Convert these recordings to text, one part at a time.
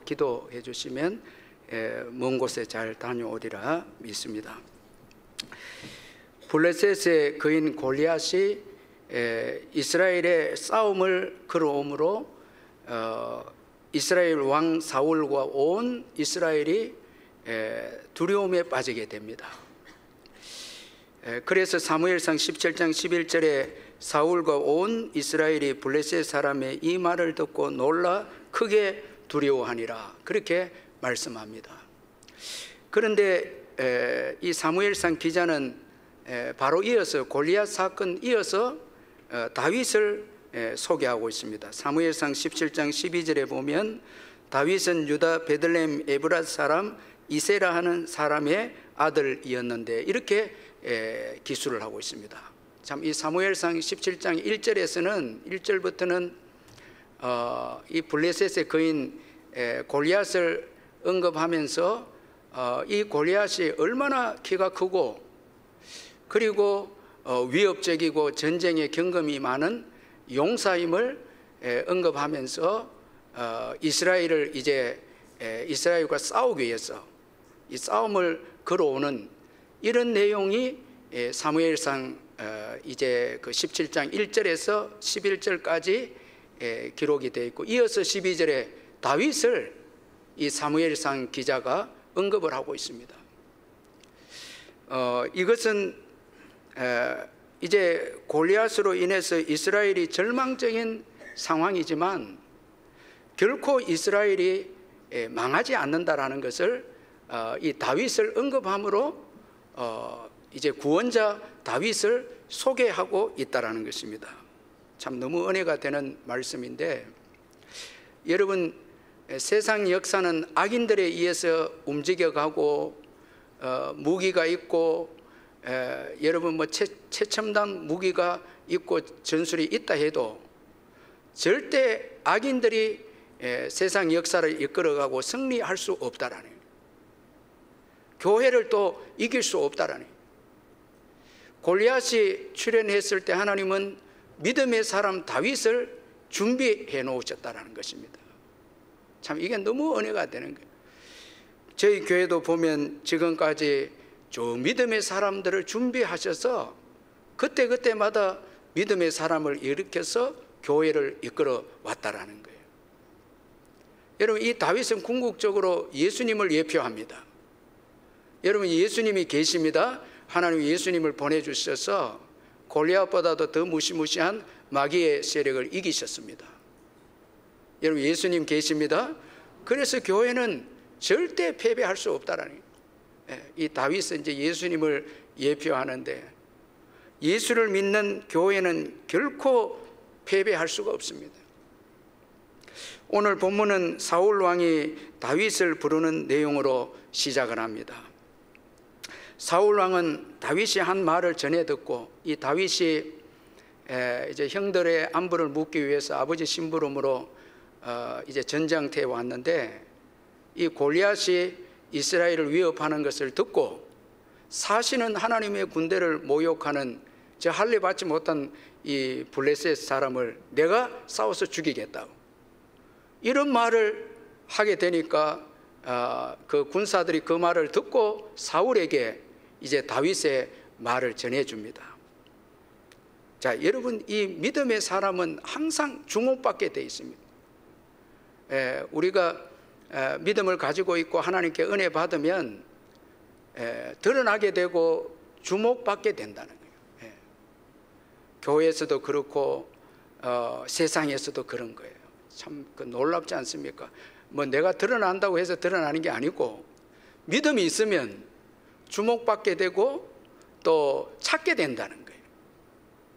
기도해 주시면 먼 곳에 잘 다녀오리라 믿습니다. 블레셋의 거인 골리앗이 이스라엘의 싸움을 걸어오므로 이스라엘 왕 사울과 온 이스라엘이 두려움에 빠지게 됩니다. 그래서 사무엘상 17장 11절에 사울과 온 이스라엘이 블레셋 사람의 이 말을 듣고 놀라 크게 두려워하니라, 그렇게 말씀합니다. 그런데 이 사무엘상 기자는 바로 이어서 골리앗 사건 이어서 다윗을 소개하고 있습니다. 사무엘상 17장 12절에 보면 다윗은 유다 베들레헴 에브랏 사람 이세라 하는 사람의 아들이었는데, 이렇게 기술을 하고 있습니다. 참, 이 사무엘상 17장 1절에서는 1절부터는 이 블레셋의 거인 골리앗을 언급하면서 이 골리앗이 얼마나 키가 크고 그리고 위협적이고 전쟁의 경험이 많은 용사임을 언급하면서 이스라엘을 이제 이스라엘과 싸우기 위해서 이 싸움을 걸어오는 이런 내용이 사무엘상 이제 그 17장 1절에서 11절까지 기록이 되어 있고, 이어서 12절에 다윗을 이 사무엘상 기자가 언급을 하고 있습니다. 이것은 이제 골리앗으로 인해서 이스라엘이 절망적인 상황이지만 결코 이스라엘이 망하지 않는다라는 것을 이 다윗을 언급함으로 이제 구원자 다윗을 소개하고 있다라는 것입니다. 참 너무 은혜가 되는 말씀인데, 여러분, 세상 역사는 악인들에 의해서 움직여가고 무기가 있고 여러분 뭐 최첨단 무기가 있고 전술이 있다 해도 절대 악인들이 세상 역사를 이끌어가고 승리할 수 없다라는 거예요. 교회를 또 이길 수 없다라는 거예요. 골리앗이 출현했을 때 하나님은 믿음의 사람 다윗을 준비해 놓으셨다라는 것입니다. 참, 이게 너무 은혜가 되는 거예요. 저희 교회도 보면 지금까지 저 믿음의 사람들을 준비하셔서 그때마다 믿음의 사람을 일으켜서 교회를 이끌어 왔다라는 거예요. 여러분, 이 다윗은 궁극적으로 예수님을 예표합니다. 여러분, 예수님이 계십니다. 하나님 예수님을 보내주셔서 골리앗보다도 더 무시무시한 마귀의 세력을 이기셨습니다. 여러분, 예수님 계십니다. 그래서 교회는 절대 패배할 수 없다라는 거예요. 이 다윗은 이제 예수님을 예표하는데, 예수를 믿는 교회는 결코 패배할 수가 없습니다. 오늘 본문은 사울 왕이 다윗을 부르는 내용으로 시작을 합니다. 사울 왕은 다윗이 한 말을 전해 듣고, 이 다윗이 이제 형들의 안부를 묻기 위해서 아버지 심부름으로 이제 전장터에 왔는데, 이 골리앗이 이스라엘을 위협하는 것을 듣고 사실은 하나님의 군대를 모욕하는 저 할례 받지 못한 이 블레셋 사람을 내가 싸워서 죽이겠다고 이런 말을 하게 되니까 그 군사들이 그 말을 듣고 사울에게 이제 다윗의 말을 전해줍니다. 자, 여러분, 이 믿음의 사람은 항상 주목받게 돼 있습니다. 우리가 믿음을 가지고 있고 하나님께 은혜 받으면 드러나게 되고 주목받게 된다는 거예요. 교회에서도 그렇고 세상에서도 그런 거예요. 참 놀랍지 않습니까? 뭐 내가 드러난다고 해서 드러나는 게 아니고 믿음이 있으면 주목받게 되고 또 찾게 된다는 거예요.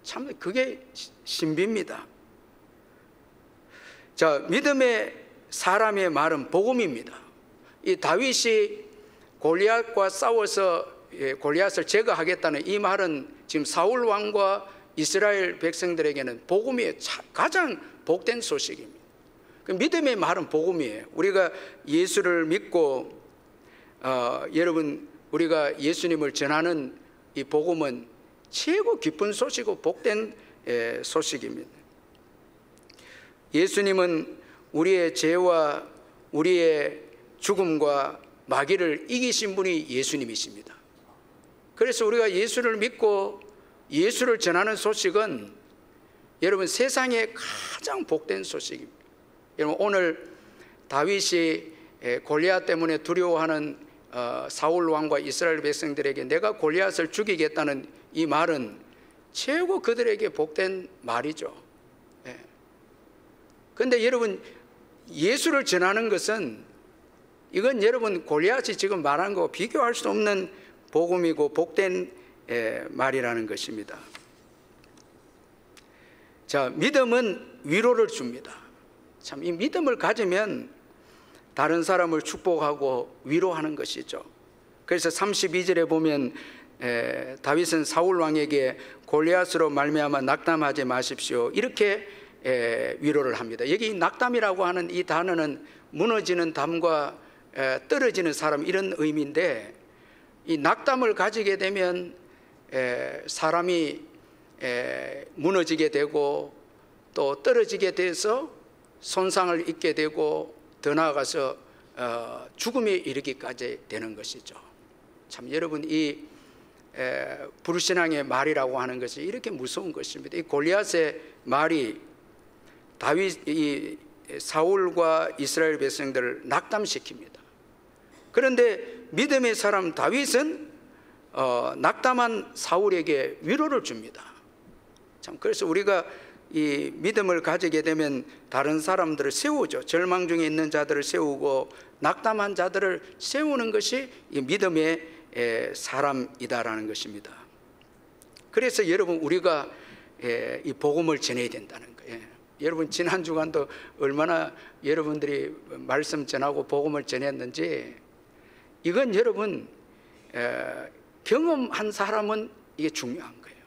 참 그게 신비입니다. 자, 믿음의 사람의 말은 복음입니다. 이 다윗이 골리앗과 싸워서 골리앗을 제거하겠다는 이 말은 지금 사울 왕과 이스라엘 백성들에게는 복음이 가장 복된 소식입니다. 그 믿음의 말은 복음이에요. 우리가 예수를 믿고 여러분, 우리가 예수님을 전하는 이 복음은 최고 기쁜 소식이고 복된 소식입니다. 예수님은 우리의 죄와 우리의 죽음과 마귀를 이기신 분이 예수님이십니다. 그래서 우리가 예수를 믿고 예수를 전하는 소식은 여러분 세상에 가장 복된 소식입니다. 여러분 오늘 다윗이 골리앗 때문에 두려워하는 사울 왕과 이스라엘 백성들에게 내가 골리앗을 죽이겠다는 이 말은 최고 그들에게 복된 말이죠. 그런데 여러분 예수를 전하는 것은 이건 여러분 골리앗이 지금 말한 거 비교할 수 없는 복음이고 복된 말이라는 것입니다. 자, 믿음은 위로를 줍니다. 참, 이 믿음을 가지면 다른 사람을 축복하고 위로하는 것이죠. 그래서 32절에 보면 다윗은 사울 왕에게 골리앗으로 말미암아 낙담하지 마십시오 이렇게 위로를 합니다. 여기 낙담이라고 하는 이 단어는 무너지는 담과 떨어지는 사람 이런 의미인데, 이 낙담을 가지게 되면 사람이 무너지게 되고 또 떨어지게 돼서 손상을 입게 되고 더 나아가서 죽음에 이르기까지 되는 것이죠. 참 여러분 이 불신앙의 말이라고 하는 것이 이렇게 무서운 것입니다. 이 골리앗의 말이 이 사울과 이스라엘 백성들을 낙담시킵니다. 그런데 믿음의 사람 다윗은 낙담한 사울에게 위로를 줍니다. 참 그래서 우리가 이 믿음을 가지게 되면 다른 사람들을 세우죠. 절망 중에 있는 자들을 세우고 낙담한 자들을 세우는 것이 이 믿음의 사람이다라는 것입니다. 그래서 여러분 우리가 이 복음을 전해야 된다는 거예요. 여러분 지난 주간도 얼마나 여러분들이 말씀 전하고 복음을 전했는지, 이건 여러분 경험한 사람은 이게 중요한 거예요.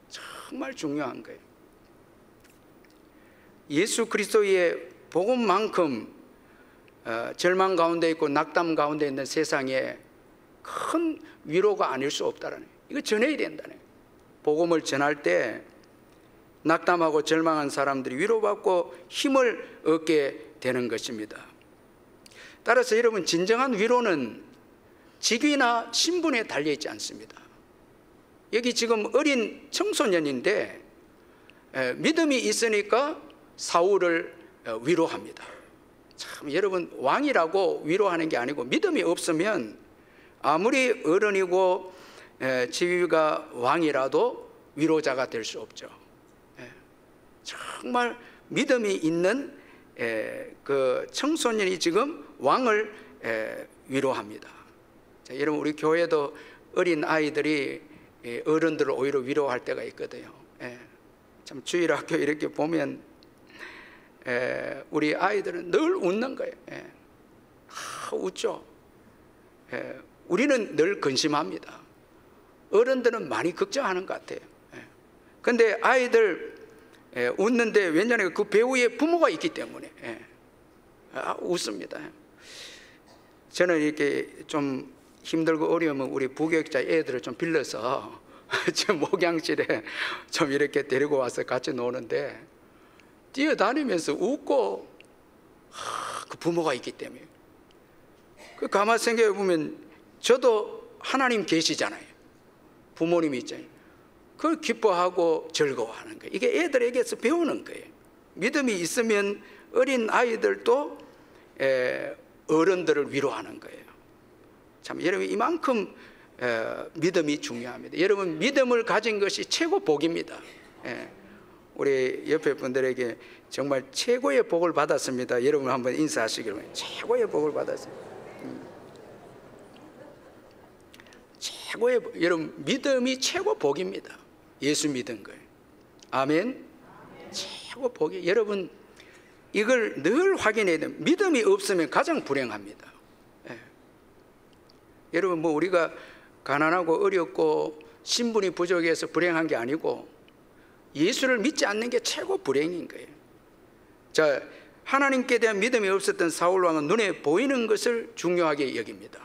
정말 중요한 거예요. 예수 그리스도의 복음만큼 절망 가운데 있고 낙담 가운데 있는 세상에 큰 위로가 아닐 수 없다라는 거예요. 이거 전해야 된다는 거예요. 복음을 전할 때 낙담하고 절망한 사람들이 위로받고 힘을 얻게 되는 것입니다. 따라서 여러분 진정한 위로는 직위나 신분에 달려있지 않습니다. 여기 지금 어린 청소년인데 믿음이 있으니까 사울을 위로합니다. 참 여러분 왕이라고 위로하는 게 아니고 믿음이 없으면 아무리 어른이고 지위가 왕이라도 위로자가 될 수 없죠. 정말 믿음이 있는 그 청소년이 지금 왕을 위로합니다. 자, 여러분 우리 교회도 어린 아이들이 어른들을 오히려 위로할 때가 있거든요. 참 주일학교 이렇게 보면 우리 아이들은 늘 웃는 거예요. 웃죠. 우리는 늘 근심합니다. 어른들은 많이 걱정하는 것 같아요. 그런데 아이들 웃는데 왜냐하면 그 배우의 부모가 있기 때문에 웃습니다. 저는 이렇게 좀 힘들고 어려우면 우리 부교육자 애들을 좀 빌려서 저 목양실에 좀 이렇게 데리고 와서 같이 노는데 뛰어다니면서 웃고 그 부모가 있기 때문에. 그 가만 생각해 보면 저도 하나님 계시잖아요. 부모님이 있잖아요. 그걸 기뻐하고 즐거워하는 거예요. 이게 애들에게서 배우는 거예요. 믿음이 있으면 어린 아이들도 어른들을 위로하는 거예요. 참 여러분 이만큼 믿음이 중요합니다. 여러분 믿음을 가진 것이 최고 복입니다. 우리 옆에 분들에게 정말 최고의 복을 받았습니다. 여러분 한번 인사하시길 바랍니다. 최고의 복을 받았습니다. 최고의 복. 여러분 믿음이 최고 복입니다. 예수 믿은 거예요. 아멘. 최고 복이. 여러분 이걸 늘 확인해야 됩니다. 믿음이 없으면 가장 불행합니다. 여러분 뭐 우리가 가난하고 어렵고 신분이 부족해서 불행한 게 아니고 예수를 믿지 않는 게 최고 불행인 거예요. 자, 하나님께 대한 믿음이 없었던 사울 왕은 눈에 보이는 것을 중요하게 여깁니다.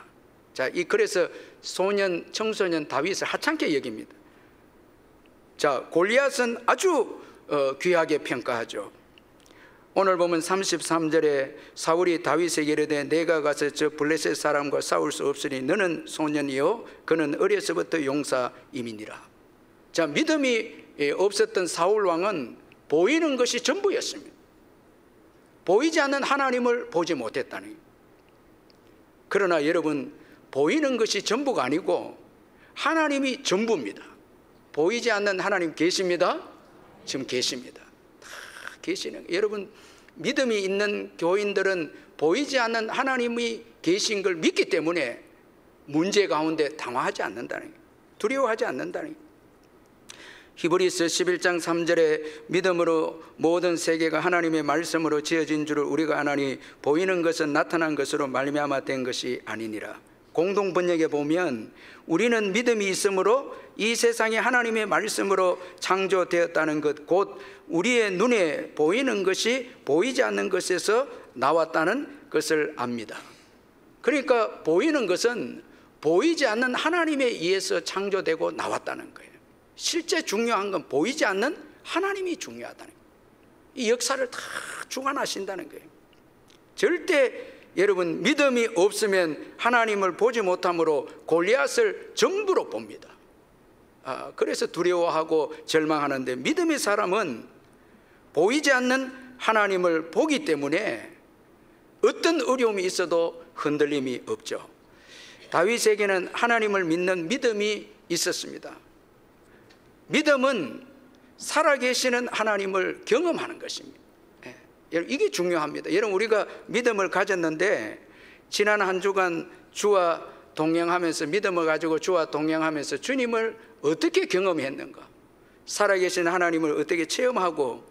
자, 그래서 청소년 다윗을 하찮게 여깁니다. 자, 골리앗은 아주 귀하게 평가하죠. 오늘 보면 33절에 사울이 다윗에게 이르되 내가 가서 저 블레셋 사람과 싸울 수 없으니 너는 소년이요 그는 어려서부터 용사임이니라. 자, 믿음이 없었던 사울 왕은 보이는 것이 전부였습니다. 보이지 않는 하나님을 보지 못했다니. 그러나 여러분, 보이는 것이 전부가 아니고 하나님이 전부입니다. 보이지 않는 하나님 계십니다. 지금 계십니다. 다 계시는. 여러분, 믿음이 있는 교인들은 보이지 않는 하나님이 계신 걸 믿기 때문에 문제 가운데 당황하지 않는다는 거예요. 두려워하지 않는다는 거예요. 히브리서 11장 3절에 믿음으로 모든 세계가 하나님의 말씀으로 지어진 줄을 우리가 아나니 보이는 것은 나타난 것으로 말미암아 된 것이 아니니라. 공동 번역에 보면 우리는 믿음이 있으므로 이 세상이 하나님의 말씀으로 창조되었다는 것, 곧 우리의 눈에 보이는 것이 보이지 않는 것에서 나왔다는 것을 압니다. 그러니까 보이는 것은 보이지 않는 하나님에 의해서 창조되고 나왔다는 거예요. 실제 중요한 건 보이지 않는 하나님이 중요하다는 거예요. 이 역사를 다 주관하신다는 거예요. 절대 여러분, 믿음이 없으면 하나님을 보지 못함으로 골리앗을 전부로 봅니다. 그래서 두려워하고 절망하는데, 믿음의 사람은 보이지 않는 하나님을 보기 때문에 어떤 어려움이 있어도 흔들림이 없죠. 다윗에게는 하나님을 믿는 믿음이 있었습니다. 믿음은 살아계시는 하나님을 경험하는 것입니다. 이게 중요합니다. 여러분, 우리가 믿음을 가졌는데 지난 한 주간 주와 동행하면서, 믿음을 가지고 주와 동행하면서 주님을 어떻게 경험했는가, 살아계신 하나님을 어떻게 체험하고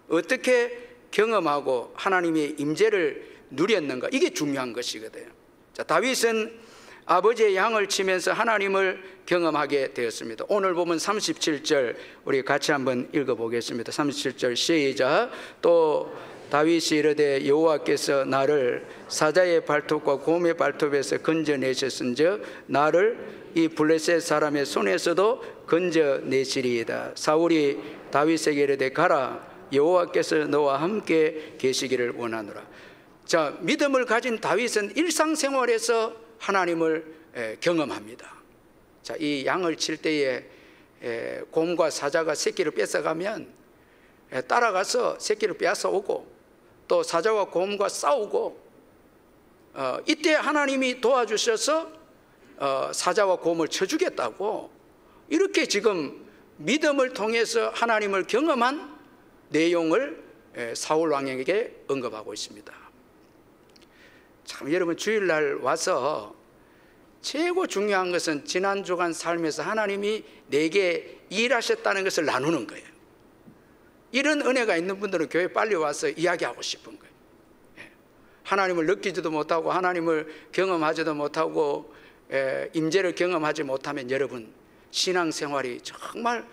어떻게 경험하고 하나님의 임재를 누렸는가, 이게 중요한 것이거든요. 자, 다윗은 아버지의 양을 치면서 하나님을 경험하게 되었습니다. 오늘 보면 37절 우리 같이 한번 읽어보겠습니다. 37절 시작. 또 다윗이 이르되 여호와께서 나를 사자의 발톱과 곰의 발톱에서 건져내셨은즉 나를 이 블레셋 사람의 손에서도 건져내시리이다. 사울이 다윗에게 이르되 가라, 여호와께서 너와 함께 계시기를 원하노라. 자, 믿음을 가진 다윗은 일상생활에서 하나님을 경험합니다. 자, 이 양을 칠 때에 곰과 사자가 새끼를 뺏어가면 따라가서 새끼를 빼앗아 오고, 또 사자와 곰과 싸우고, 이때 하나님이 도와주셔서 사자와 곰을 쳐주겠다고, 이렇게 지금 믿음을 통해서 하나님을 경험한 내용을 사울 왕에게 언급하고 있습니다. 참, 여러분, 주일날 와서 최고 중요한 것은 지난 주간 삶에서 하나님이 내게 일하셨다는 것을 나누는 거예요. 이런 은혜가 있는 분들은 교회 빨리 와서 이야기하고 싶은 거예요. 하나님을 느끼지도 못하고 하나님을 경험하지도 못하고 임재를 경험하지 못하면 여러분, 신앙생활이 정말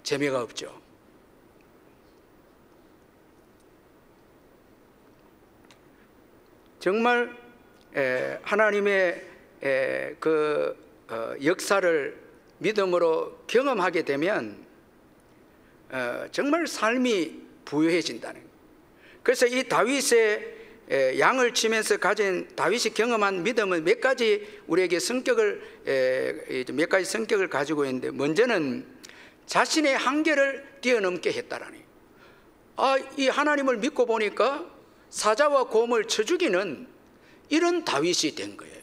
재미가 없죠. 정말 하나님의 그 역사를 믿음으로 경험하게 되면 정말 삶이 부유해진다는 거예요. 그래서 이 다윗의 양을 치면서 가진 다윗이 경험한 믿음은 몇 가지 우리에게 몇 가지 성격을 가지고 있는데, 먼저는 자신의 한계를 뛰어넘게 했다라니. 이 하나님을 믿고 보니까 사자와 곰을 쳐 죽이는 이런 다윗이 된 거예요.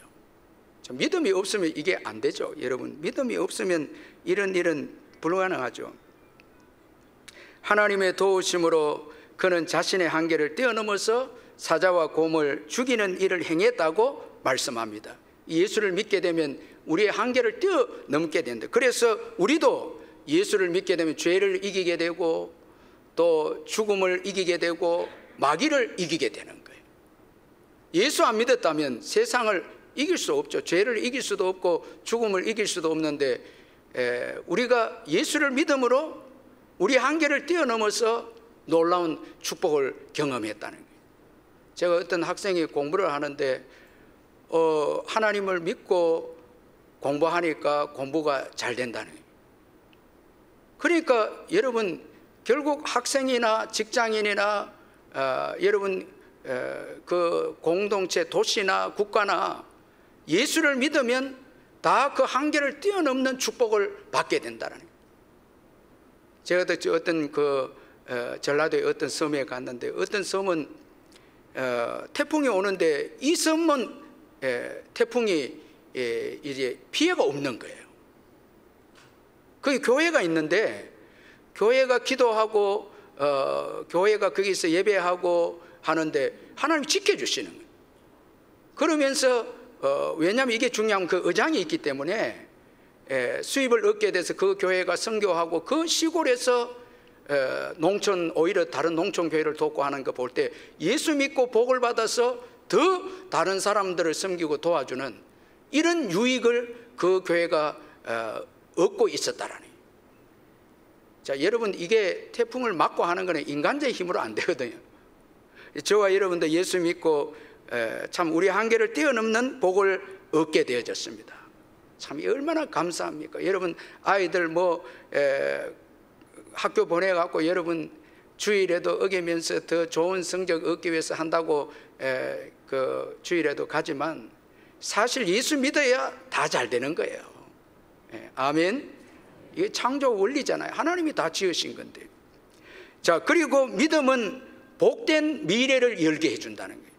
믿음이 없으면 이게 안 되죠. 여러분, 믿음이 없으면 이런 일은 불가능하죠. 하나님의 도우심으로 그는 자신의 한계를 뛰어넘어서 사자와 곰을 죽이는 일을 행했다고 말씀합니다. 예수를 믿게 되면 우리의 한계를 뛰어넘게 된다. 그래서 우리도 예수를 믿게 되면 죄를 이기게 되고, 또 죽음을 이기게 되고, 마귀를 이기게 되는 거예요. 예수 안 믿었다면 세상을 이길 수 없죠. 죄를 이길 수도 없고 죽음을 이길 수도 없는데, 우리가 예수를 믿음으로 우리 한계를 뛰어넘어서 놀라운 축복을 경험했다는 거예요. 제가 어떤 학생이 공부를 하는데 하나님을 믿고 공부하니까 공부가 잘 된다는 거예요. 그러니까 여러분, 결국 학생이나 직장인이나 여러분 그 공동체, 도시나 국가나 예수를 믿으면 다 그 한계를 뛰어넘는 축복을 받게 된다는 거예요. 제가 어떤 전라도의 어떤 섬에 갔는데, 어떤 섬은 태풍이 오는데 이 섬은 태풍이 이제 피해가 없는 거예요. 거기 교회가 있는데 교회가 기도하고 교회가 거기서 예배하고 하는데 하나님이 지켜주시는 거예요. 그러면서 왜냐하면 이게 중요한 그 의장이 있기 때문에 수입을 얻게 돼서 그 교회가 선교하고 그 시골에서 농촌, 오히려 다른 농촌 교회를 돕고 하는 거 볼 때 예수 믿고 복을 받아서 더 다른 사람들을 섬기고 도와주는 이런 유익을 그 교회가 얻고 있었다라니. 자, 여러분, 이게 태풍을 막고 하는 거는 인간적인 힘으로 안 되거든요. 저와 여러분도 예수 믿고 참 우리 한계를 뛰어넘는 복을 얻게 되어졌습니다. 참 얼마나 감사합니까? 여러분 아이들 학교 보내갖고 여러분 주일에도 어기면서 더 좋은 성적 얻기 위해서 한다고 그 주일에도 가지만 사실 예수 믿어야 다 잘 되는 거예요. 아멘. 이게 창조 원리잖아요. 하나님이 다 지으신 건데. 자, 그리고 믿음은 복된 미래를 열게 해준다는 거예요.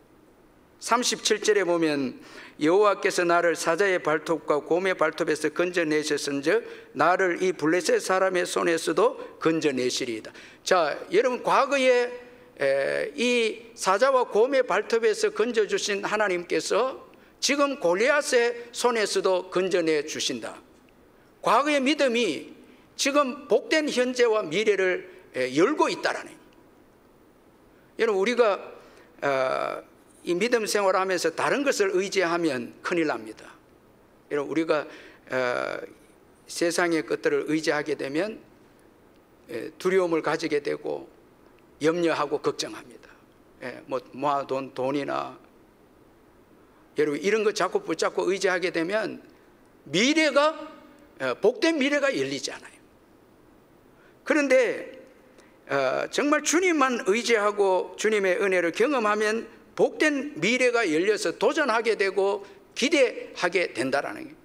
37절에 보면 여호와께서 나를 사자의 발톱과 곰의 발톱에서 건져내셨은즉 나를 이 블레셋 사람의 손에서도 건져내시리이다. 자, 여러분 과거에 이 사자와 곰의 발톱에서 건져주신 하나님께서 지금 골리앗의 손에서도 건져내 주신다. 과거의 믿음이 지금 복된 현재와 미래를 열고 있다라는. 여러분 우리가 이 믿음 생활하면서 다른 것을 의지하면 큰일 납니다. 여러분 우리가 세상의 것들을 의지하게 되면 두려움을 가지게 되고 염려하고 걱정합니다. 모아둔 돈이나 여러분 이런 거 자꾸 붙잡고 의지하게 되면 미래가 복된 미래가 열리지 않아요. 그런데 정말 주님만 의지하고 주님의 은혜를 경험하면 복된 미래가 열려서 도전하게 되고 기대하게 된다라는 거예요.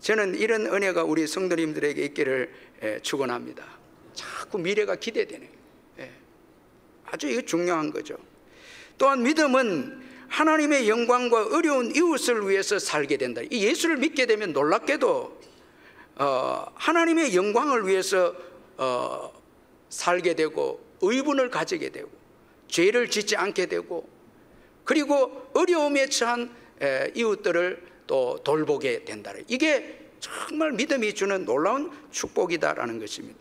저는 이런 은혜가 우리 성도님들에게 있기를 축원합니다. 자꾸 미래가 기대되는 거예요. 아주 이게 중요한 거죠. 또한 믿음은 하나님의 영광과 어려운 이웃을 위해서 살게 된다. 이 예수를 믿게 되면 놀랍게도 하나님의 영광을 위해서 살게 되고 의분을 가지게 되고 죄를 짓지 않게 되고 그리고 어려움에 처한 이웃들을 또 돌보게 된다. 이게 정말 믿음이 주는 놀라운 축복이다라는 것입니다.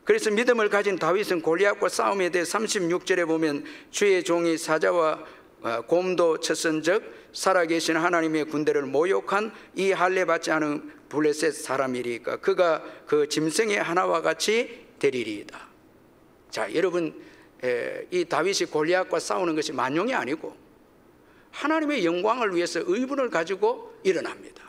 그래서 믿음을 가진 다윗은 골리앗과 싸움에 대해 36절에 보면 주의 종이 사자와 곰도 쳤은즉 살아계신 하나님의 군대를 모욕한 이 할례 받지 않은 블레셋 사람이리까 그가 그 짐승의 하나와 같이 되리리이다. 자, 여러분 이 다윗이 골리앗과 싸우는 것이 만용이 아니고 하나님의 영광을 위해서 의분을 가지고 일어납니다.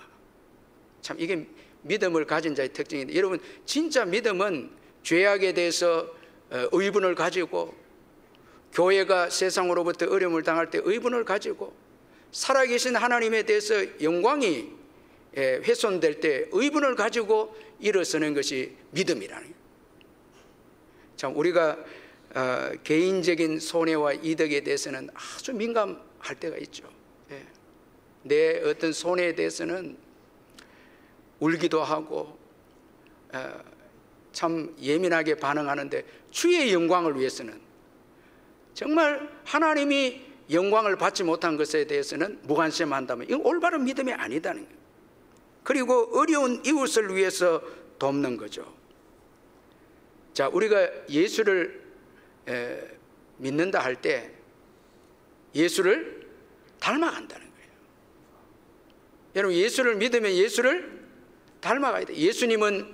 참 이게 믿음을 가진 자의 특징인데, 여러분 진짜 믿음은 죄악에 대해서 의분을 가지고 교회가 세상으로부터 어려움을 당할 때 의분을 가지고 살아계신 하나님에 대해서 영광이 훼손될 때 의분을 가지고 일어서는 것이 믿음이라는 거예요. 참 우리가 개인적인 손해와 이득에 대해서는 아주 민감할 때가 있죠. 내 어떤 손해에 대해서는 울기도 하고 참 예민하게 반응하는데 주의 영광을 위해서는 정말 하나님이 영광을 받지 못한 것에 대해서는 무관심한다면 이건 올바른 믿음이 아니다는 거예요. 그리고 어려운 이웃을 위해서 돕는 거죠. 자, 우리가 예수를 믿는다 할 때 예수를 닮아간다는 거예요. 여러분 예수를 믿으면 예수를 닮아가야 돼요. 예수님은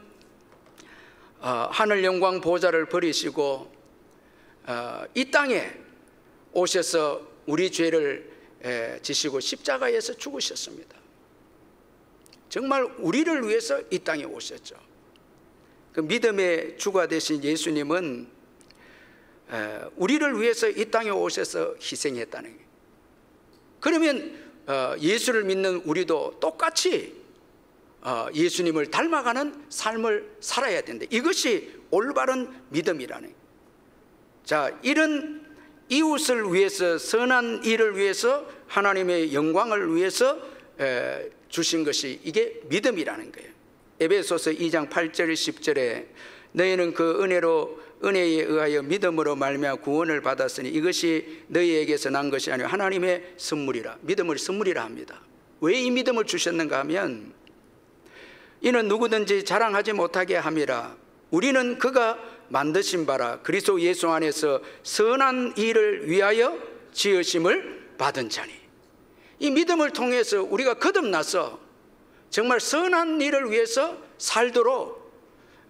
하늘 영광 보좌를 버리시고 이 땅에 오셔서 우리 죄를 지시고 십자가에서 죽으셨습니다. 정말 우리를 위해서 이 땅에 오셨죠. 그 믿음의 주가 되신 예수님은 우리를 위해서 이 땅에 오셔서 희생했다는 거예요. 그러면 예수를 믿는 우리도 똑같이 예수님을 닮아가는 삶을 살아야 된다. 이것이 올바른 믿음이라는 거예요. 자, 이런 이웃을 위해서, 선한 일을 위해서, 하나님의 영광을 위해서 주신 것이 이게 믿음이라는 거예요. 에베소서 2장 8절 10절에 너희는 그 은혜에 의하여 믿음으로 말미암아 구원을 받았으니 이것이 너희에게서 난 것이 아니요 하나님의 선물이라. 믿음을 선물이라 합니다. 왜 이 믿음을 주셨는가 하면 이는 누구든지 자랑하지 못하게 함이라. 우리는 그가 만드신 바라 그리스도 예수 안에서 선한 일을 위하여 지으심을 받은 자니. 이 믿음을 통해서 우리가 거듭나서 정말 선한 일을 위해서 살도록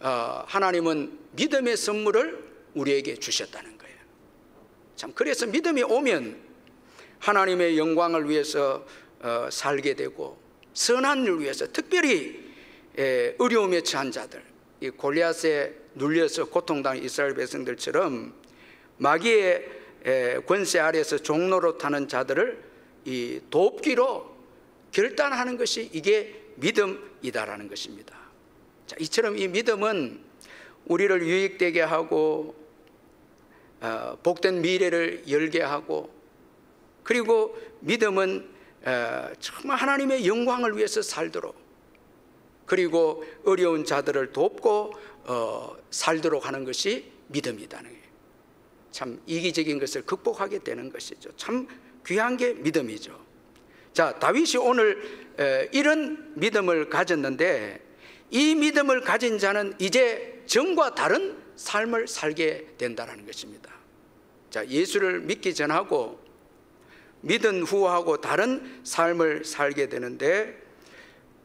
하나님은 믿음의 선물을 우리에게 주셨다는 거예요. 참, 그래서 믿음이 오면 하나님의 영광을 위해서 살게 되고, 선한 일을 위해서, 특별히 어려움에 처한 자들, 이 골리앗에 눌려서 고통당한 이스라엘 백성들처럼 마귀의 권세 아래에서 종로로 타는 자들을 이 돕기로 결단하는 것이 이게 믿음이다라는 것입니다. 자, 이처럼 이 믿음은 우리를 유익되게 하고 복된 미래를 열게 하고, 그리고 믿음은 정말 하나님의 영광을 위해서 살도록, 그리고 어려운 자들을 돕고 살도록 하는 것이 믿음이다는 거예요. 참 이기적인 것을 극복하게 되는 것이죠. 참 귀한 게 믿음이죠. 자, 다윗이 오늘 이런 믿음을 가졌는데, 이 믿음을 가진 자는 이제 전과 다른 삶을 살게 된다는 것입니다. 자, 예수를 믿기 전하고 믿은 후하고 다른 삶을 살게 되는데,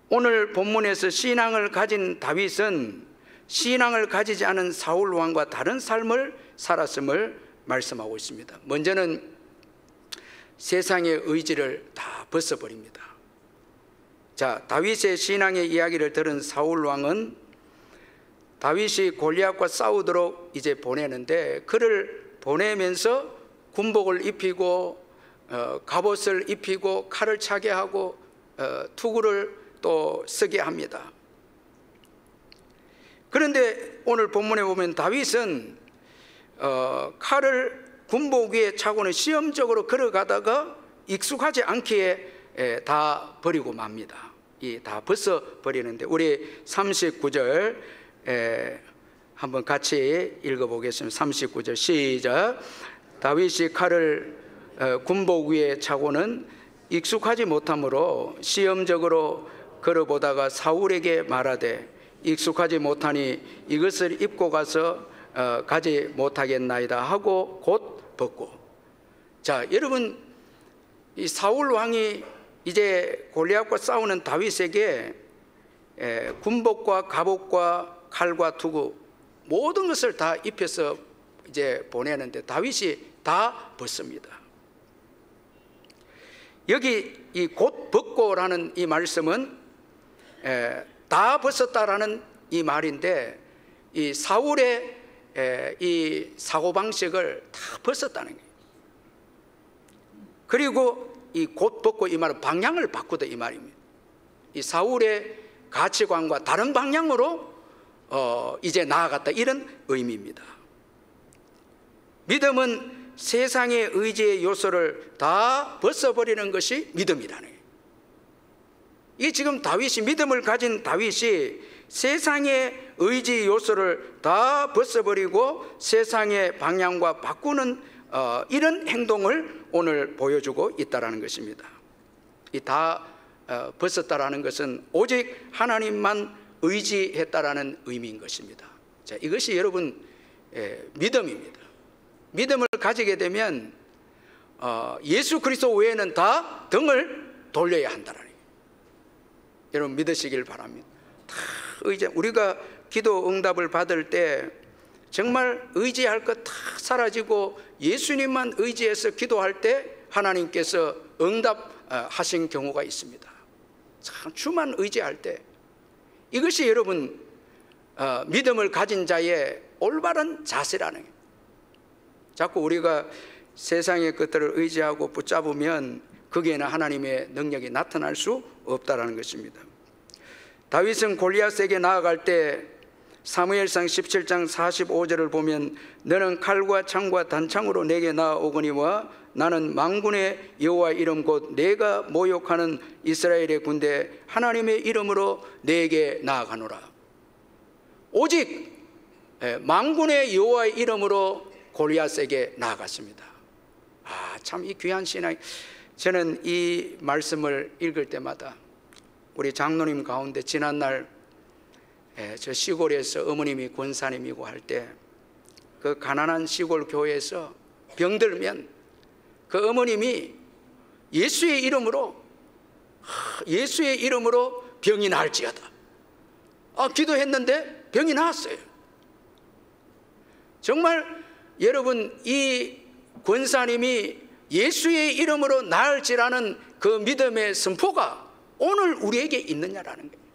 오늘 본문에서 신앙을 가진 다윗은 신앙을 가지지 않은 사울 왕과 다른 삶을 살았음을 말씀하고 있습니다. 먼저는 세상의 의지를 다 벗어버립니다. 자, 다윗의 신앙의 이야기를 들은 사울 왕은 다윗이 골리앗과 싸우도록 이제 보내는데, 그를 보내면서 군복을 입히고 갑옷을 입히고 칼을 차게 하고 투구를 또 쓰게 합니다. 그런데 오늘 본문에 보면 다윗은 칼을 군복 위에 차고는 시험적으로 걸어가다가 익숙하지 않기에 다 버리고 맙니다. 다 벗어 버리는데, 우리 39절 한번 같이 읽어보겠습니다. 39절 시작. 다윗이 칼을 군복 위에 차고는 익숙하지 못하므로 시험적으로 걸어보다가 사울에게 말하되 익숙하지 못하니 이것을 입고 가서 가지 못하겠나이다 하고 곧 벗고. 자, 여러분, 이 사울 왕이 이제 골리앗과 싸우는 다윗에게 군복과 갑옷과 칼과 투구 모든 것을 다 입혀서 이제 보내는데 다윗이 다 벗습니다. 여기 이 곧 벗고라는 이 말씀은 다 벗었다라는 이 말인데, 이 사울의 이 사고방식을 다 벗었다는 거예요. 그리고 이 곧 벗고 이 말은 방향을 바꾸다 이 말입니다. 이 사울의 가치관과 다른 방향으로 이제 나아갔다, 이런 의미입니다. 믿음은 세상의 의지의 요소를 다 벗어버리는 것이 믿음이라는 거예요. 이 지금 다윗이, 믿음을 가진 다윗이 세상의 의지 요소를 다 벗어버리고 세상의 방향과 바꾸는 이런 행동을 오늘 보여주고 있다는 것입니다. 이 다 벗었다라는 것은 오직 하나님만 의지했다라는 의미인 것입니다. 자, 이것이 여러분 믿음입니다. 믿음을 가지게 되면 예수 그리스도 외에는 다 등을 돌려야 한다는 거예요. 여러분 믿으시길 바랍니다. 다 의지, 우리가 기도 응답을 받을 때 정말 의지할 것 다 사라지고 예수님만 의지해서 기도할 때 하나님께서 응답하신 경우가 있습니다. 참 주만 의지할 때, 이것이 여러분 믿음을 가진 자의 올바른 자세라는 거예요. 자꾸 우리가 세상의 것들을 의지하고 붙잡으면 거기에는 하나님의 능력이 나타날 수 없다라는 것입니다. 다윗은 골리앗에게 나아갈 때 사무엘상 17장 45절을 보면 너는 칼과 창과 단창으로 내게 나아오거니와 나는 만군의 여호와의 이름 곧 내가 모욕하는 이스라엘의 군대 하나님의 이름으로 내게 나아가노라. 오직 만군의 여호와의 이름으로 골리앗에게 나아갔습니다. 참 이 귀한 신앙. 저는 이 말씀을 읽을 때마다 우리 장로님 가운데 지난날 저 시골에서 어머님이 권사님이고 할 때 그 가난한 시골 교회에서 병들면 그 어머님이 예수의 이름으로 병이 나을지어다 기도했는데 병이 나았어요. 정말 여러분, 이 권사님이 예수의 이름으로 나을지라는 그 믿음의 선포가 오늘 우리에게 있느냐라는 거예요.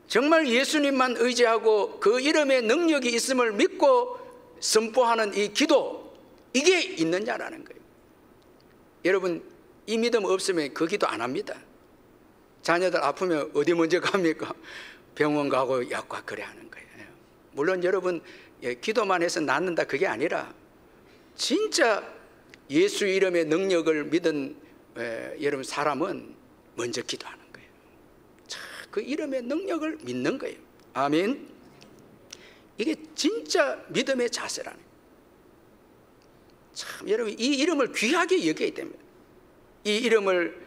정말 예수님만 의지하고 그 이름의 능력이 있음을 믿고 선포하는 이 기도, 이게 있느냐라는 거예요. 여러분, 이 믿음 없으면 그 기도 안 합니다. 자녀들 아프면 어디 먼저 갑니까? 병원 가고 약과 그래 하는 거예요. 물론 여러분, 기도만 해서 낫는다 그게 아니라 진짜 예수 이름의 능력을 믿은 여러분 사람은 먼저 기도하는 거예요. 그 이름의 능력을 믿는 거예요. 아멘. 이게 진짜 믿음의 자세라는 거예요. 참 여러분, 이 이름을 귀하게 여겨야 됩니다. 이 이름을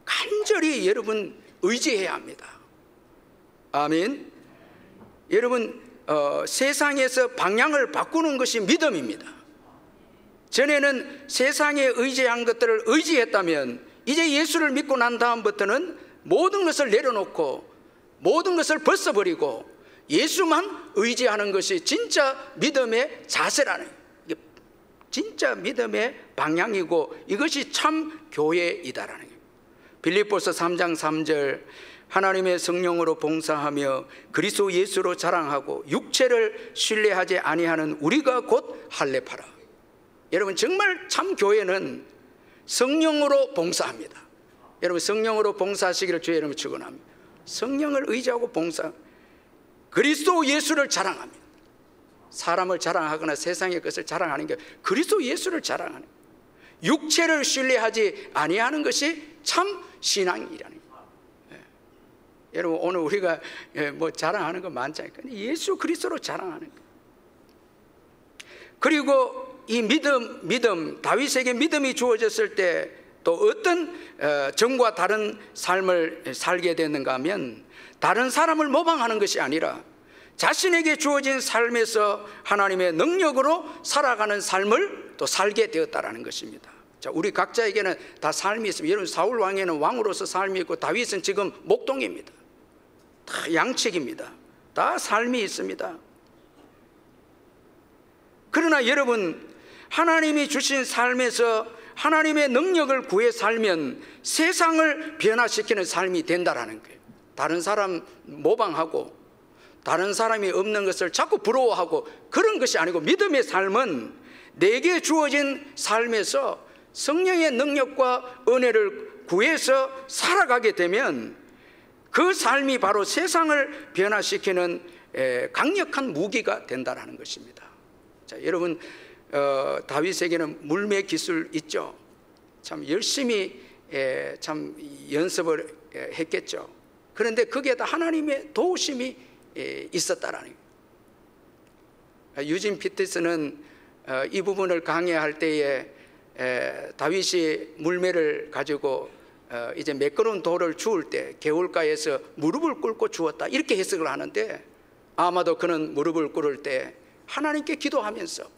간절히 여러분 의지해야 합니다. 아멘. 여러분, 세상에서 방향을 바꾸는 것이 믿음입니다. 전에는 세상에 의지한 것들을 의지했다면 이제 예수를 믿고 난 다음부터는 모든 것을 내려놓고 모든 것을 벗어버리고 예수만 의지하는 것이 진짜 믿음의 자세라는 거예요. 이게 진짜 믿음의 방향이고 이것이 참 교회이다라는 거예요. 빌립보서 3장 3절 하나님의 성령으로 봉사하며 그리스도 예수로 자랑하고 육체를 신뢰하지 아니하는 우리가 곧 할례파라. 여러분, 정말 참 교회는 성령으로 봉사합니다. 여러분, 성령으로 봉사하시기를 주의 이름으로 축원합니다. 성령을 의지하고 봉사, 그리스도 예수를 자랑합니다. 사람을 자랑하거나 세상의 것을 자랑하는 게 그리스도 예수를 자랑하는 거예요. 육체를 신뢰하지 아니하는 것이 참 신앙이라는 거예요. 여러분, 오늘 우리가 뭐 자랑하는 거 많잖아요. 예수 그리스도로 자랑하는 거예요. 그리고 이 믿음, 다윗에게 믿음이 주어졌을 때 또 어떤 전과 다른 삶을 살게 되는가 하면 다른 사람을 모방하는 것이 아니라 자신에게 주어진 삶에서 하나님의 능력으로 살아가는 삶을 또 살게 되었다라는 것입니다. 자, 우리 각자에게는 다 삶이 있습니다. 여러분, 사울 왕에는 왕으로서 삶이 있고 다윗은 지금 목동입니다. 다 양측입니다. 다 삶이 있습니다. 그러나 여러분, 하나님이 주신 삶에서 하나님의 능력을 구해 살면 세상을 변화시키는 삶이 된다라는 거예요. 다른 사람 모방하고 다른 사람이 없는 것을 자꾸 부러워하고 그런 것이 아니고 믿음의 삶은 내게 주어진 삶에서 성령의 능력과 은혜를 구해서 살아가게 되면 그 삶이 바로 세상을 변화시키는 강력한 무기가 된다는 것입니다. 자, 여러분, 다윗에게는 물매 기술 있죠. 참 열심히 참 연습을 했겠죠. 그런데 거기에다 하나님의 도우심이 있었다라는 거예요. 유진 피터스는 이 부분을 강의할 때에 다윗이 물매를 가지고 이제 매끄러운 돌을 주울 때 개울가에서 무릎을 꿇고 주었다, 이렇게 해석을 하는데, 아마도 그는 무릎을 꿇을 때 하나님께 기도하면서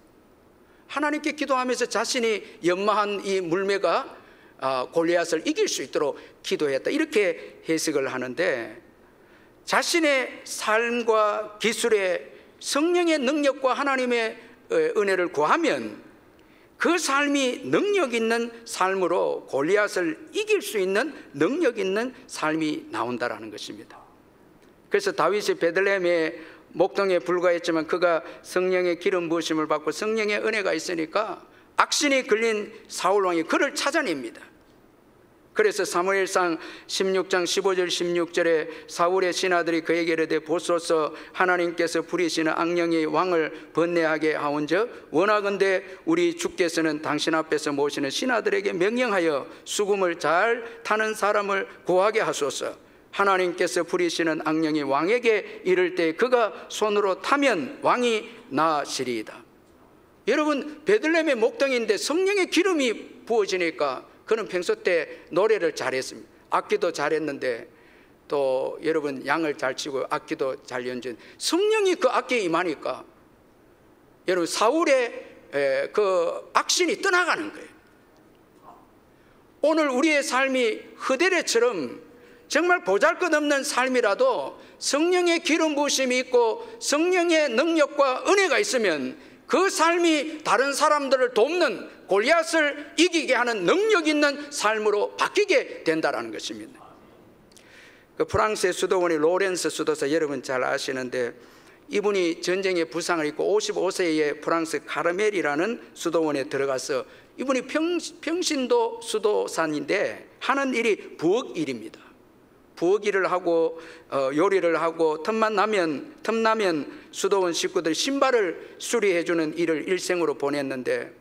자신이 연마한 이 물매가 골리앗을 이길 수 있도록 기도했다, 이렇게 해석을 하는데, 자신의 삶과 기술에 성령의 능력과 하나님의 은혜를 구하면 그 삶이 능력 있는 삶으로 골리앗을 이길 수 있는 능력 있는 삶이 나온다라는 것입니다. 그래서 다윗이 베들레헴의 목동에 불과했지만 그가 성령의 기름 부으심을 받고 성령의 은혜가 있으니까 악신이 걸린 사울 왕이 그를 찾아냅니다. 그래서 사무엘상 16장 15절 16절에 사울의 신하들이 그에게 이르되 보소서 하나님께서 부리시는 악령이 왕을 번뇌하게 하온즉 원하건대 우리 주께서는 당신 앞에서 모시는 신하들에게 명령하여 수금을 잘 타는 사람을 구하게 하소서. 하나님께서 부리시는 악령이 왕에게 이를 때 그가 손으로 타면 왕이 나으시리이다. 여러분, 베들레헴의 목동인데 성령의 기름이 부어지니까 그는 평소 때 노래를 잘했습니다. 악기도 잘했는데 또 여러분 양을 잘 치고 악기도 잘 연주한 성령이 그 악기에 임하니까 여러분 사울의 그 악신이 떠나가는 거예요. 오늘 우리의 삶이 흐데레처럼 정말 보잘것없는 삶이라도 성령의 기름 부으심이 있고 성령의 능력과 은혜가 있으면 그 삶이 다른 사람들을 돕는 골리앗을 이기게 하는 능력 있는 삶으로 바뀌게 된다는 것입니다. 그 프랑스의 수도원이 로렌스 수도사 여러분 잘 아시는데 이분이 전쟁에 부상을 입고 55세의 프랑스 카르멜이라는 수도원에 들어가서 이분이 평신도 수도사인데 하는 일이 부엌 일입니다. 부엌 일을 하고 요리를 하고 틈나면 수도원 식구들이 신발을 수리해 주는 일을 일생으로 보냈는데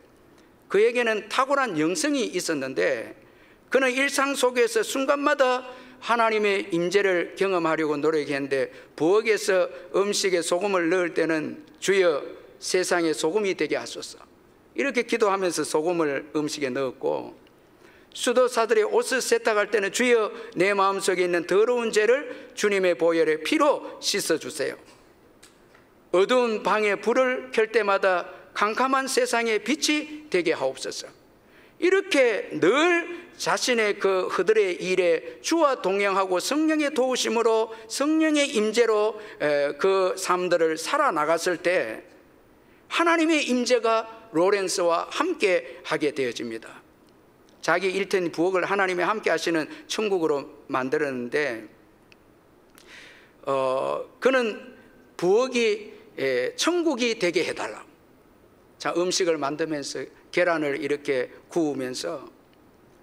그에게는 탁월한 영성이 있었는데 그는 일상 속에서 순간마다 하나님의 임재를 경험하려고 노력했는데 부엌에서 음식에 소금을 넣을 때는 주여 세상에 소금이 되게 하소서 이렇게 기도하면서 소금을 음식에 넣었고 수도사들의 옷을 세탁할 때는 주여 내 마음속에 있는 더러운 죄를 주님의 보혈의 피로 씻어주세요. 어두운 방에 불을 켤 때마다 캄캄한 세상에 빛이 되게 하옵소서. 이렇게 늘 자신의 그 그들의 일에 주와 동행하고 성령의 도우심으로 성령의 임재로 그 삶들을 살아나갔을 때 하나님의 임재가 로렌스와 함께 하게 되어집니다. 자기 일터인 부엌을 하나님이 함께 하시는 천국으로 만들었는데 그는 부엌이 천국이 되게 해달라고. 자, 음식을 만들면서 계란을 이렇게 구우면서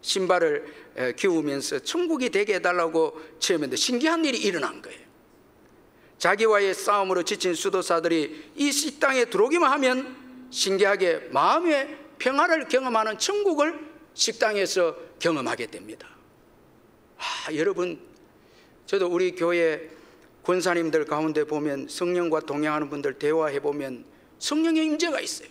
신발을 기우면서 천국이 되게 해달라고 체험했는데 신기한 일이 일어난 거예요. 자기와의 싸움으로 지친 수도사들이 이 식당에 들어오기만 하면 신기하게 마음의 평화를 경험하는 천국을 식당에서 경험하게 됩니다. 여러분, 저도 우리 교회 권사님들 가운데 보면 성령과 동행하는 분들 대화해 보면 성령의 임재가 있어요.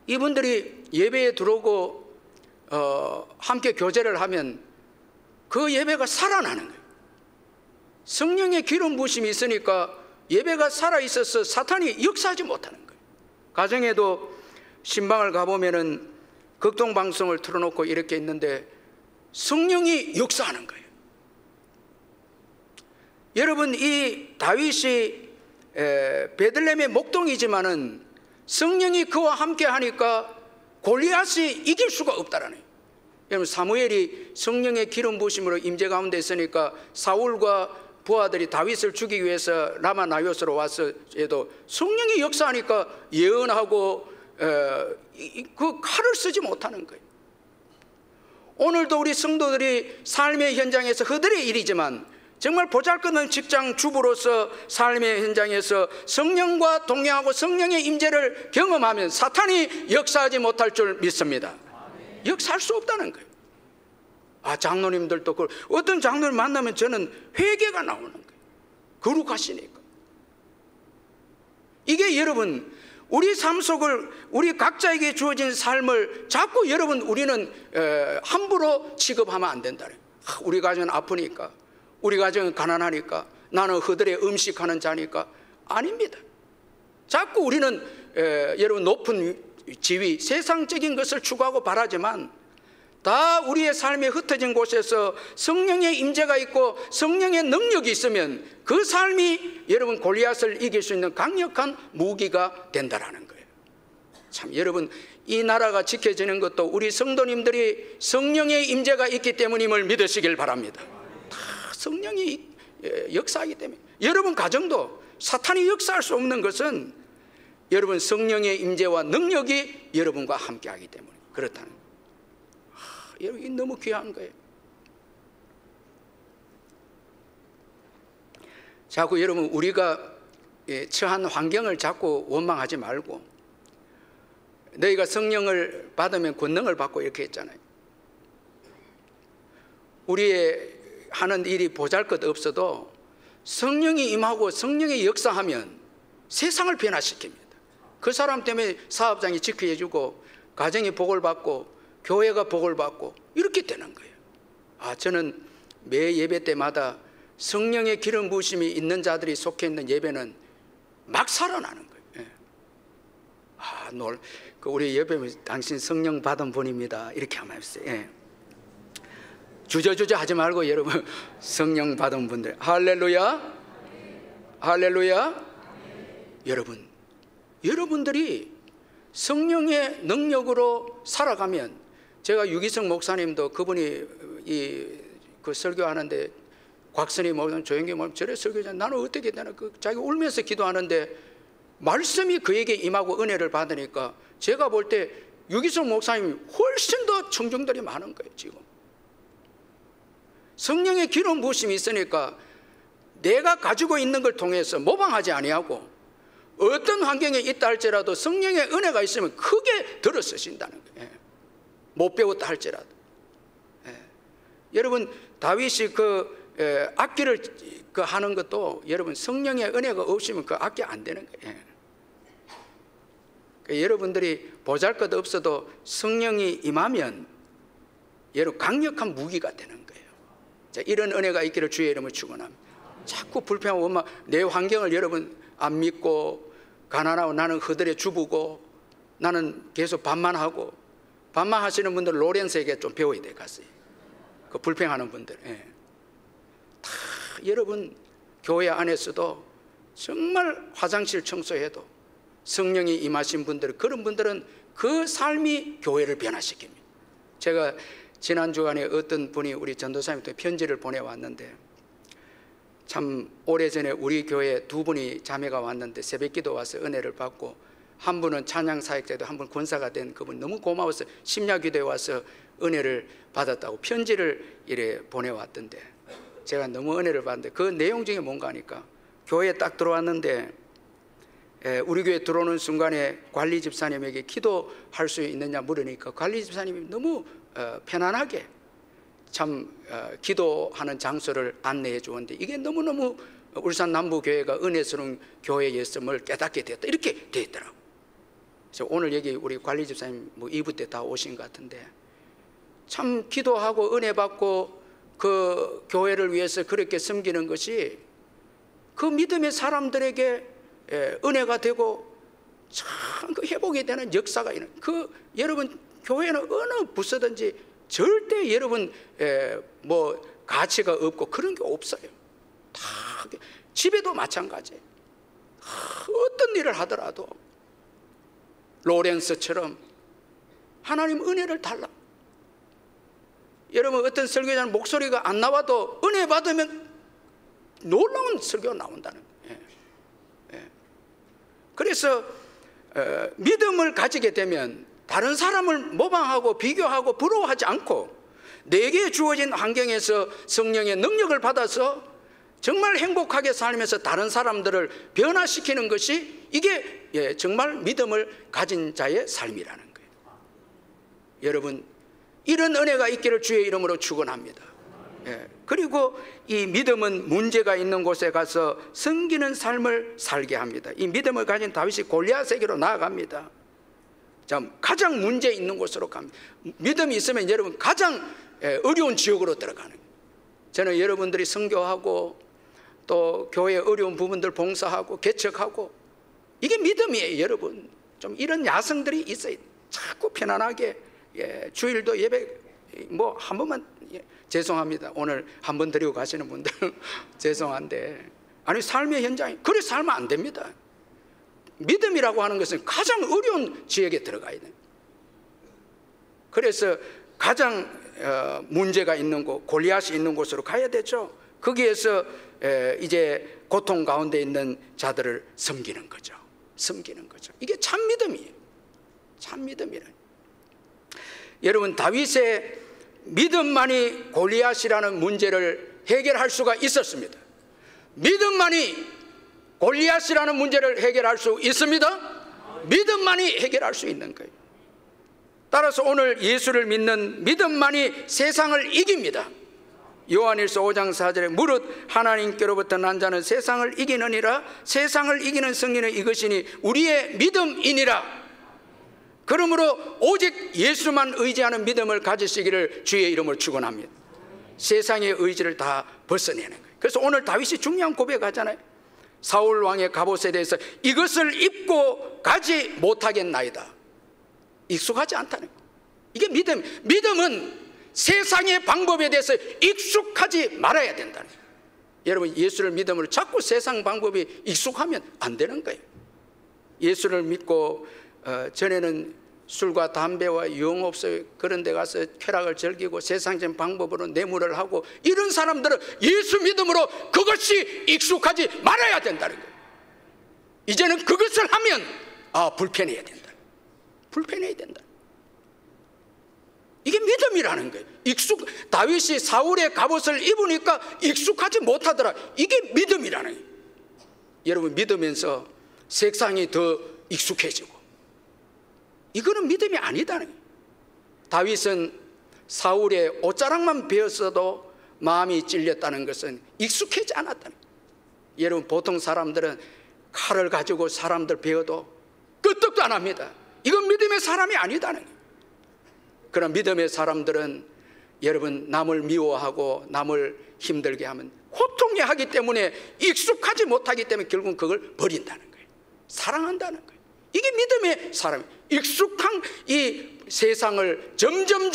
이분들이 예배에 들어오고 함께 교제를 하면 그 예배가 살아나는 거예요. 성령의 기름 부으심이 있으니까 예배가 살아있어서 사탄이 역사하지 못하는 거예요. 가정에도 신방을 가보면은 극동방송을 틀어놓고 이렇게 있는데 성령이 역사하는 거예요. 여러분, 이 다윗이 베들레헴의 목동이지만은 성령이 그와 함께 하니까 골리앗이 이길 수가 없다라는 거예요. 여러분, 사무엘이 성령의 기름 부으심으로 임재 가운데 있으니까 사울과 부하들이 다윗을 죽이기 위해서 라마 나요스로 와서 해도 성령이 역사하니까 예언하고 그 칼을 쓰지 못하는 거예요. 오늘도 우리 성도들이 삶의 현장에서 그들의 일이지만 정말 보잘것없는 직장 주부로서 삶의 현장에서 성령과 동행하고 성령의 임재를 경험하면 사탄이 역사하지 못할 줄 믿습니다. 역사할 수 없다는 거예요. 장로님들도 어떤 장로를 만나면 저는 회개가 나오는 거예요. 거룩하시니까. 이게 여러분, 우리 삶 속을 우리 각자에게 주어진 삶을 자꾸 여러분 우리는 함부로 취급하면 안 된다는 거예요. 우리 가정은 아프니까, 우리 가정은 가난하니까, 나는 그들의 음식하는 자니까. 아닙니다. 자꾸 우리는 여러분 높은 지위, 세상적인 것을 추구하고 바라지만 다 우리의 삶에 흩어진 곳에서 성령의 임재가 있고 성령의 능력이 있으면 그 삶이 여러분 골리앗을 이길 수 있는 강력한 무기가 된다라는 거예요. 참 여러분, 이 나라가 지켜지는 것도 우리 성도님들이 성령의 임재가 있기 때문임을 믿으시길 바랍니다. 다 성령이 역사하기 때문에. 여러분 가정도 사탄이 역사할 수 없는 것은 여러분 성령의 임재와 능력이 여러분과 함께하기 때문에 그렇다는 거예요. 여러분, 이 너무 귀한 거예요. 자꾸 여러분, 우리가 처한 환경을 자꾸 원망하지 말고, 너희가 성령을 받으면 권능을 받고 이렇게 했잖아요. 우리의 하는 일이 보잘것 없어도 성령이 임하고 성령이 역사하면 세상을 변화시킵니다. 그 사람 때문에 사업장이 지켜주고 가정이 복을 받고 교회가 복을 받고 이렇게 되는 거예요. 저는 매 예배 때마다 성령의 기름 부으심이 있는 자들이 속해 있는 예배는 막 살아나는 거예요. 우리 예배는 당신 성령 받은 분입니다, 이렇게 한번 해주세요. 주저주저 하지 말고 여러분, 성령 받은 분들, 할렐루야, 할렐루야. 여러분, 여러분들이 성령의 능력으로 살아가면, 제가 유기성 목사님도 그분이 그 설교하는데 곽선이 뭐 조영기 뭐 저래 설교자, 나는 어떻게 되나, 자기 울면서 기도하는데 말씀이 그에게 임하고 은혜를 받으니까 제가 볼 때 유기성 목사님이 훨씬 더 청중들이 많은 거예요. 지금 성령의 기름 부으심이 있으니까 내가 가지고 있는 걸 통해서 모방하지 아니하고 어떤 환경에 있다 할지라도 성령의 은혜가 있으면 크게 들어 쓰신다는 거예요. 못 배웠다 할지라도. 여러분, 다윗이 악기를 하는 것도 여러분 성령의 은혜가 없으면 그 악기 안 되는 거예요. 여러분들이 보잘것 없어도 성령이 임하면 여러분 강력한 무기가 되는 거예요. 자, 이런 은혜가 있기를 주의 이름으로 축원합니다. 자꾸 불평하고 원망, 내 환경을 여러분 안 믿고 가난하고 나는 허들에 주부고 나는 계속 반만하고, 반만하시는 분들 로렌스에게 좀 배워야 돼 가세요. 그 불평하는 분들. 다 여러분 교회 안에서도 정말 화장실 청소해도 성령이 임하신 분들, 그런 분들은 그 삶이 교회를 변화시킵니다. 제가 지난 주간에 어떤 분이 우리 전도사님한테 편지를 보내왔는데, 참 오래전에 우리 교회 두 분이 자매가 왔는데 새벽기도 와서 은혜를 받고, 한 분은 찬양사역자도 한 분 권사가 된 그분 너무 고마워서 심야기도에 와서 은혜를 받았다고 편지를 이래 보내왔던데, 제가 너무 은혜를 받는데 그 내용 중에 뭔가 하니까, 교회에 딱 들어왔는데 우리 교회 들어오는 순간에 관리 집사님에게 기도할 수 있느냐 물으니까 관리 집사님이 너무 편안하게 참 기도하는 장소를 안내해 주었는데, 이게 너무너무 울산 남부교회가 은혜스러운 교회였음을 깨닫게 되었다, 이렇게 되어 있더라고요. 그래서 오늘 여기 우리 관리 집사님 뭐 2부 때 다 오신 것 같은데, 참 기도하고 은혜 받고 그 교회를 위해서 그렇게 섬기는 것이 그 믿음의 사람들에게 은혜가 되고 참 그 회복이 되는 역사가 있는, 여러분 교회는 어느 부서든지 절대 여러분 뭐 가치가 없고 그런 게 없어요. 다 집에도 마찬가지. 어떤 일을 하더라도 로렌스처럼 하나님 은혜를 달라. 여러분, 어떤 설교자는 목소리가 안 나와도 은혜 받으면 놀라운 설교가 나온다는 거예요. 그래서 믿음을 가지게 되면 다른 사람을 모방하고 비교하고 부러워하지 않고 내게 주어진 환경에서 성령의 능력을 받아서 정말 행복하게 살면서 다른 사람들을 변화시키는 것이, 이게 정말 믿음을 가진 자의 삶이라는 거예요. 여러분, 이런 은혜가 있기를 주의 이름으로 축원합니다. 그리고 이 믿음은 문제가 있는 곳에 가서 섬기는 삶을 살게 합니다. 이 믿음을 가진 다윗이 골리앗에게로 나아갑니다. 가장 문제 있는 곳으로 갑니다. 믿음이 있으면 여러분 가장 어려운 지역으로 들어가는 거예요. 저는 여러분들이 선교하고 또 교회의 어려운 부분들 봉사하고 개척하고, 이게 믿음이에요. 여러분, 좀 이런 야성들이 있어요. 자꾸 편안하게 주일도 예배 뭐 한 번만, 죄송합니다. 오늘 한 번 드리고 가시는 분들 죄송한데, 아니 삶의 현장이 그래 살면 안 됩니다. 믿음이라고 하는 것은 가장 어려운 지역에 들어가야 돼요. 그래서 가장 문제가 있는 곳, 골리앗이 있는 곳으로 가야 되죠. 거기에서 이제 고통 가운데 있는 자들을 섬기는 거죠. 섬기는 거죠. 이게 참 믿음이에요. 참 믿음이라. 여러분, 다윗의 믿음만이 골리앗이라는 문제를 해결할 수가 있었습니다. 믿음만이 골리앗이라는 문제를 해결할 수 있습니다. 믿음만이 해결할 수 있는 거예요. 따라서 오늘 예수를 믿는 믿음만이 세상을 이깁니다. 요한일서 5장 4절에 무릇 하나님께로부터 난 자는 세상을 이기느니라. 세상을 이기는 승리는 이것이니 우리의 믿음이니라. 그러므로 오직 예수만 의지하는 믿음을 가지시기를 주의 이름으로 축원합니다. 세상의 의지를 다 벗어내는 거예요. 그래서 오늘 다윗이 중요한 고백하잖아요. 사울 왕의 갑옷에 대해서 이것을 입고 가지 못하겠나이다. 익숙하지 않다는 거예요. 이게 믿음. 믿음은 세상의 방법에 대해서 익숙하지 말아야 된다는 거예요. 여러분, 예수를 믿음으로 자꾸 세상 방법이 익숙하면 안 되는 거예요. 예수를 믿고 전에는 술과 담배와 유흥업소 그런 데 가서 쾌락을 즐기고 세상적인 방법으로 뇌물을 하고 이런 사람들은 예수 믿음으로 그것이 익숙하지 말아야 된다는 거예요. 이제는 그것을 하면 불편해야 된다. 불편해야 된다. 이게 믿음이라는 거예요. 다윗이 사울의 갑옷을 입으니까 익숙하지 못하더라. 이게 믿음이라는 거예요. 여러분, 믿으면서 세상이 더 익숙해지고, 이거는 믿음이 아니다는 거예요. 다윗은 사울의 옷자락만 베었어도 마음이 찔렸다는 것은 익숙하지 않았다는 거예요. 여러분, 보통 사람들은 칼을 가지고 사람들 베어도 끄떡도 안 합니다. 이건 믿음의 사람이 아니다는 거예요. 그런 믿음의 사람들은 여러분, 남을 미워하고 남을 힘들게 하면 고통해 하기 때문에, 익숙하지 못하기 때문에 결국 그걸 버린다는 거예요. 사랑한다는 거예요. 이게 믿음의 사람. 익숙한 이 세상을 점점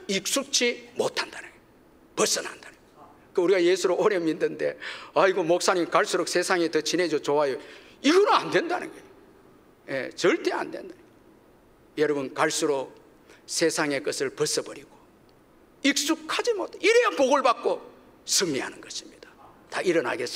익숙치 못한다는 거예요. 벗어난다는 거예요. 우리가 예수를 오래 믿는데 아이고 목사님 갈수록 세상이 더 친해져 좋아요. 이거는 안 된다는 거예요. 예, 절대 안 된다. 여러분, 갈수록 세상의 것을 벗어버리고 익숙하지 못해 이래야 복을 받고 승리하는 것입니다. 다 일어나겠습니다.